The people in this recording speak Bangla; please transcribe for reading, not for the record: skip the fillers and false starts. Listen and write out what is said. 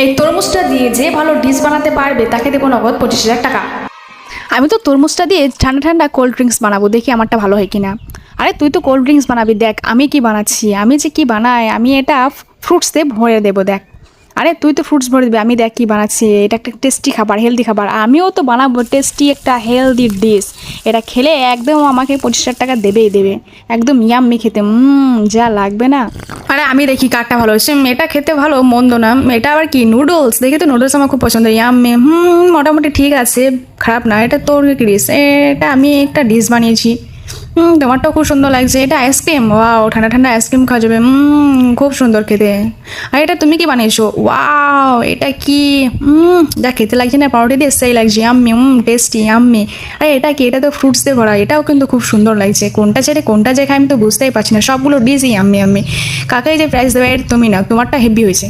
এই তরমুজটা দিয়ে যে ভালো ডিশ বানাতে পারবে তাকে দেবো নগদ 25,000 টাকা। আমি তো তরমুজটা দিয়ে ঠান্ডা ঠান্ডা কোল্ড ড্রিঙ্কস বানাবো, দেখি আমারটা ভালো হয় কিনা। আরে তুই তো কোল্ড ড্রিঙ্কস বানাবি, দেখ আমি কি বানাচ্ছি, আমি যে কি বানাই, আমি এটা ফ্রুটস দিয়ে ভরে দেবো দেখ। আরে তুই তো ফ্রুটস ভরে দিবি, আমি দেখ কি বানাচ্ছি, এটা একটা টেস্টি খাবার, হেলদি খাবার, আমিও তো বানাবো টেস্টি একটা হেলদি ডিশ। এটা খেলে একদম আমাকে 25,000 টাকা দেবেই দেবে, একদম ইয়াম্মি খেতে, যা লাগবে না। আরে আমি দেখি কারটা ভালো হয়েছে, এটা খেতে ভালো মন্দ না। এটা আবার কি নুডলস, দেখে তো নুডলস আমার খুব পছন্দ। ইয়াম্মি, মোটামুটি ঠিক আছে, খারাপ না। এটা তোর কি ডিশ? এটা আমি একটা ডিশ বানিয়েছি। তোমারটাও খুব সুন্দর লাগছে। এটা আইসক্রিম, ওয়াও, ঠান্ডা ঠান্ডা আইসক্রিম খাওয়া যাবে, খুব সুন্দর খেতে। আর এটা তুমি কি বানিয়েছো? ওয়াও, এটা কি যা খেতে লাগছে না, পাউরুটি দিয়ে সেই লাগছে, আম্মি, টেস্টি আম্মি। আরে এটা কি? এটা তো ফ্রুটস দিয়ে ভরা, এটাও কিন্তু খুব সুন্দর লাগছে। কোনটা ছেড়ে কোনটা যে খাই আমি তো বুঝতেই পারছি না, সবগুলো ডিশই আম্মি আম্মি। কাকে যে প্রাইস দেবে, এটা তুমি না, তোমারটা হেভি হয়েছে।